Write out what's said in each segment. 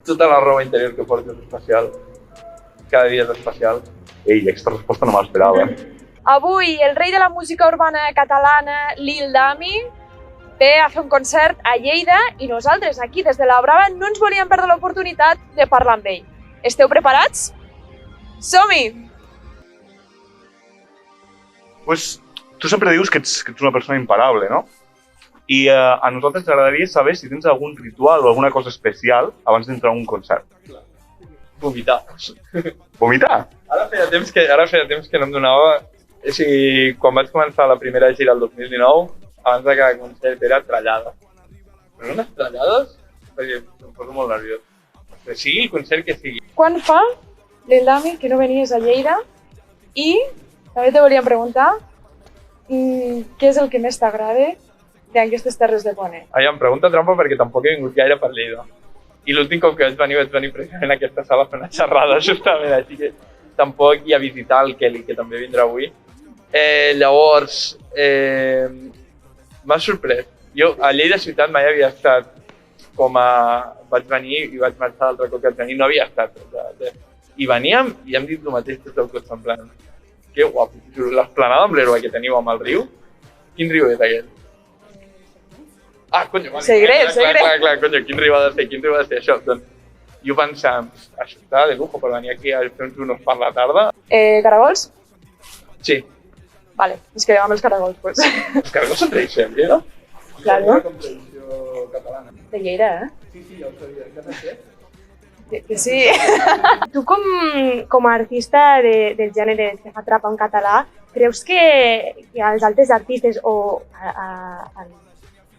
Tota la roba interior que portes és especial. Cada dia és especial. Ei, aquesta resposta no me l'esperava. Avui el rei de la música urbana catalana, Lil Dami, ve a fer un concert a Lleida i nosaltres aquí des de la Brava no ens volíem perdre l'oportunitat de parlar amb ell. Esteu preparats? Som-hi! Pues, tu sempre dius que ets una persona imparable, no? I a nosaltres ens agradaria saber si tens algun ritual o alguna cosa especial abans d'entrar a un concert. Vomitar. Vomitar? Ara feia temps que no em donava... O sigui, quan vaig començar la primera gira el 2019, abans de cada concert era trallada. Però unes trallades, perquè em poso molt nerviós. Que sigui el concert que sigui. Quan fa, Lil Dami, que no venies a Lleida? I també te volíem preguntar què és el que més t'agrada d'aquestes terres de Ponent? Em pregunta trampa perquè tampoc he vingut gaire per Lleida. I l'últim cop que vaig venir precisament a aquesta sala a fer una xerrada, justament, així que tampoc hi a visitar el Kelly, que també vindrà avui. Llavors, m'ha sorprès. Jo a Lleida ciutat mai havia estat vaig venir i vaig marxar l'altre cop que vaig venir, no havia estat. I veníem i hem dit el mateix tot el cotxe, en plan, que guapo, l'esplanada amb l'heroi que teniu amb el riu, quin riu és aquell? Conyo, vale. Secret. Clar, conyo, quin riu ha de ser això? Doncs jo pensava, això està de lujo per venir aquí a fer uns unos per la tarda. Caragols? Sí. Vale, ens quedem amb els caragols, pues. Els caragols són tradició, no? Claro. Com tradició catalana. De Lleida, Sí, ja ho sabia, que no sé. Que sí. Tu com a artista del gènere que fa trap en català, creus que als altres artistes o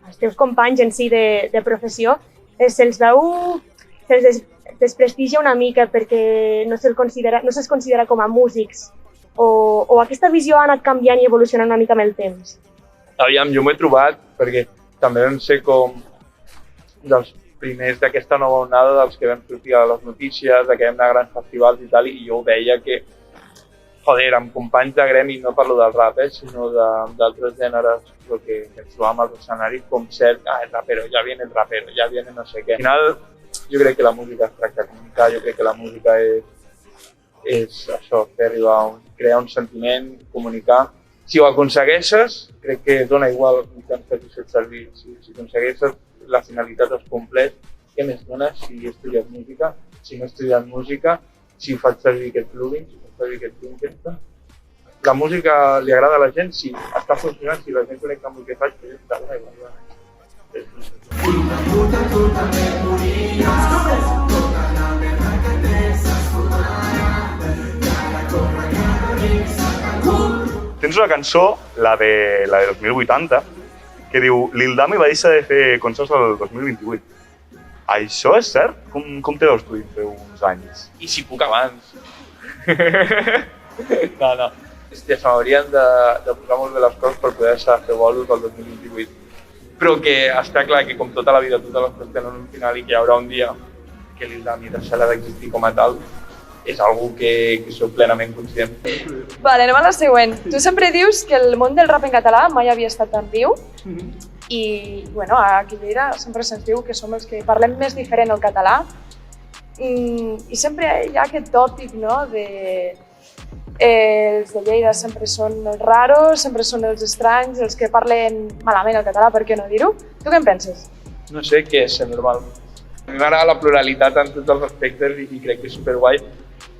als teus companys en si de professió se'ls desprestigia una mica perquè no se'ls considera com a músics o aquesta visió ha anat canviant i evolucionant una mica amb el temps? Aviam, jo m'ho he trobat perquè també vam ser com dels primers d'aquesta nova onada dels que vam sortir a les notícies, que vam anar a grans festivals i tal, i jo veia que, joder, amb companys de gremi, no parlo del rap, sinó d'altres gèneres que ens trobàvem als escenaris com cert, el rapero, ja viene el rapero, ja viene no sé què. Al final, jo crec que la música es tracta de comunicar, jo crec que la música és això, fer arribar, crear un sentiment, comunicar. Si ho aconsegueixes, crec que dona igual mitjans que hagis fet servir. Si aconsegueixes la finalitat es compleix, què més dones si he estudiat música, si no he estudiat música, si faig servir aquest plugin, si faig servir aquest Pinterest. La música li agrada a la gent, si està funcionant, si la gent connecta amb el que faig, doncs està dona igual. Tens una cançó, la de 2080, que diu Lil Dami va deixar de fer concerts el 2028. Això és cert? Com te veus tu dintre uns anys? I si puc abans. No. Hòstia, se m'haurien de posar molt bé les coses per poder deixar de fer bolos el 2028. Però que està clar que com tota la vida, totes les coses tenen un final i que hi haurà un dia que Lil Dami deixarà d'existir com a tal, és algo que soc plenament conscient. Vale, anem a la següent. Tu sempre dius que el món del rap en català mai havia estat tan viu i, bueno, aquí a Lleida sempre se'ns diu que som els que parlem més diferent el català i sempre hi ha aquest tòpic, no?, els de Lleida sempre són els raros, sempre són els estranys, els que parlen malament el català, per què no dir-ho? Tu què en penses? No sé què és ser normal. A mi m'agrada la pluralitat en tots els aspectes i crec que és superguai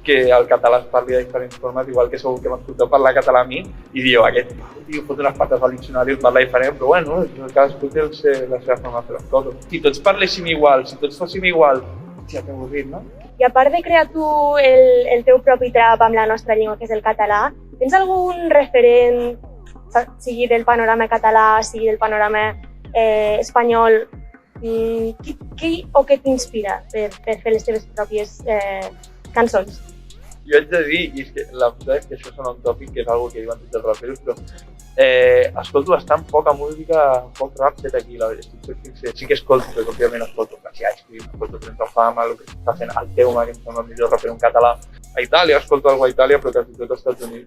que el català es parli de diferents formes, igual que segur que m'escolteu parlar català a mi i diu, aquest tio fot unes pates al diccionari i parla diferent, però bueno, cadascú té la seva forma de fer les coses. Si tots parléssim igual, si tots fóssim igual, ja que avorrit, no? I a part de crear tu el teu propi trap amb la nostra llengua, que és el català, tens algun referent, sigui del panorama català, sigui del panorama espanyol, què t'inspira per fer les teves pròpies cançons? Jo haig de dir, i és que la veritat és que això sona un tòpic que és una cosa que diuen tots els raperos, però escolto bastant poca música, poc rap fet aquí, la veritat. Sí que escolto, perquè òbviament escolto Cassià, escolto Trenta Fama, el que està fent el Teuma, que em sembla el millor raper en català. A Itàlia, escolto algo a Itàlia, però quasi tot als Estats Units.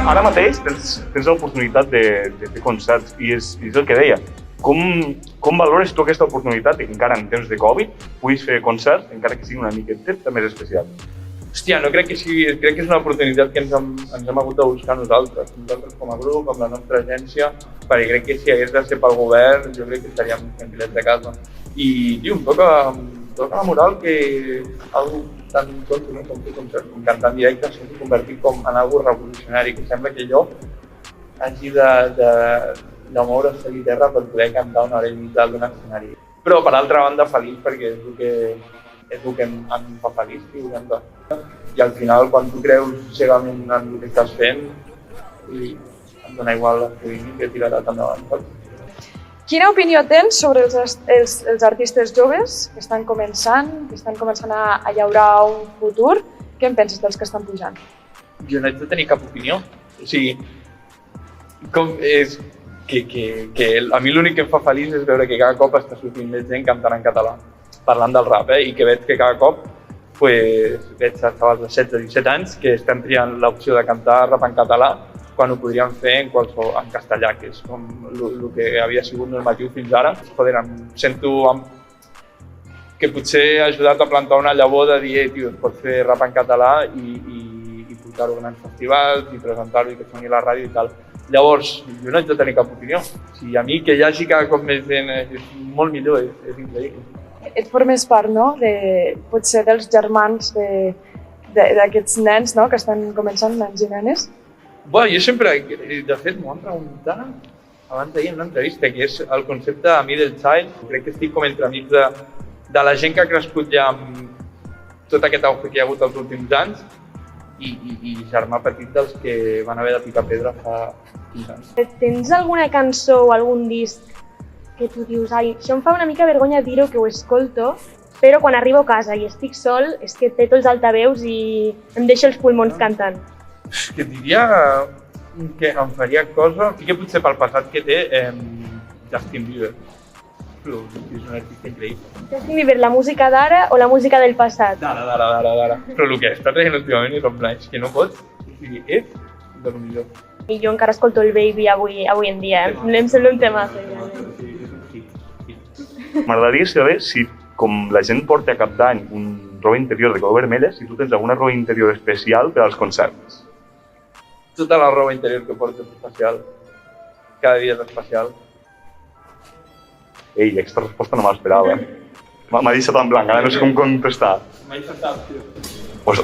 Ara mateix tens l'oportunitat de fer concerts i és el que deia. Com valores tu aquesta oportunitat que encara en temps de Covid puguis fer concerts, encara que sigui una miqueta més especial? Hòstia, no crec que sigui... Crec que és una oportunitat que ens hem hagut de buscar nosaltres com a grup, amb la nostra agència, perquè crec que si hagués de ser pel govern, jo crec que estaríem tranquil·lets de casa. I, tio, em toca la moral que algú tan tonto, no? Com fer concerts, com cantar en directe, s'ha convertit com en algo revolucionari, que sembla que jo hagi de moure's a terra per poder cantar una hora i mitja d'un escenari. Però, per altra banda, feliç, perquè és el que em fa feliç, tio, cantar. I al final, quan tu creus cegament en el que estàs fent, em dona igual que vingui que tirarà endavant. Quina opinió tens sobre els artistes joves que estan començant a llaurar un futur? Què en penses dels que estan pujant? Jo no haig de tenir cap opinió. O sigui, és que a mi l'únic que em fa feliç és veure que cada cop està sortint més gent cantant en català, parlant del rap, i que veig que cada cop veig xavals de 16-17 anys que estem triant l'opció de cantar rap en català quan ho podríem fer en castellà, que és com el que havia sigut normatiu fins ara. Joder, em sento que potser he ajudat a plantar una llavor de dir, tio, es pot fer rap en català i portar-ho a grans festivals i presentar-ho i que soni a la ràdio i tal. Llavors, jo no haig de tenir cap opinió. Si a mi que hi hagi cada cop més gent és molt millor, és increïble. Et formes part, no?, potser dels germans d'aquests nens, no?, que estan començant, nens i nenes. Bueno, jo sempre, de fet, m'ho van preguntar abans d'ahir en una entrevista, que és el concepte de middle child. Crec que estic com entre amics de la gent que ha crescut ja amb tot aquest auge que hi ha hagut els últims anys i germà petit dels que van haver de picar pedra fa 15 anys. Tens alguna cançó o algun disc que tu dius, ai, això em fa una mica vergonya dir-ho, que ho escolto, però quan arribo a casa i estic sol, és que peto els altaveus i em deixo els pulmons cantant. Que diria que em faria cosa, sí que potser pel passat que té Justin Bieber. Però és un artista increïble. Justin Bieber, la música d'ara o la música del passat? D'ara. Però el que està traient últimament és en plan, és que no pots, o sigui, és de lo millor. I jo encara escolto el Baby avui en dia, em sembla un tema. M'agradaria saber si, com la gent porta a cap d'any un roba interior de color vermella, si tu tens alguna roba interior especial per als concerts. Tota la roba interior que porto és especial. Cada dia és especial. Ei, aquesta resposta no me l'esperava. M'ha deixat en blanc, ara no sé com contestar. M'ha intentat, tio. Pues...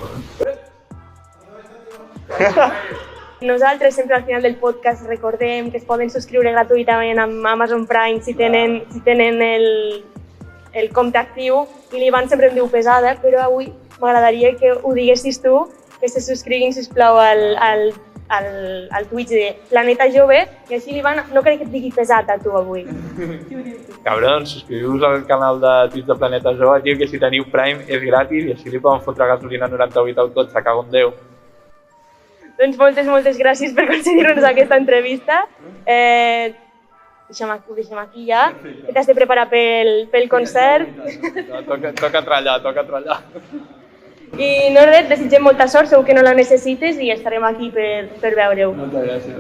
Nosaltres sempre al final del podcast recordem que es poden subscriure gratuïtament amb Amazon Prime si tenen el compte actiu, i l'Ivan sempre em diu pesada, però avui m'agradaria que ho diguessis tu, que se subscriguin, sisplau, al Twitch de Planeta Jove, i així l'Ivan no crec que et digui pesat a tu avui. Cabrons, subscriviu-vos al canal de Twitch de Planeta Jove, tio, que si teniu Prime és gratis i així li poden fotre gasolina 98 al cotxe, cago en Déu. Doncs moltes gràcies per concedir-nos aquesta entrevista. Deixem aquí ja, que t'has de preparar pel concert. Toca trallar. I no res, desitgem molta sort, segur que no la necessites i estarem aquí per veure-ho. Moltes gràcies.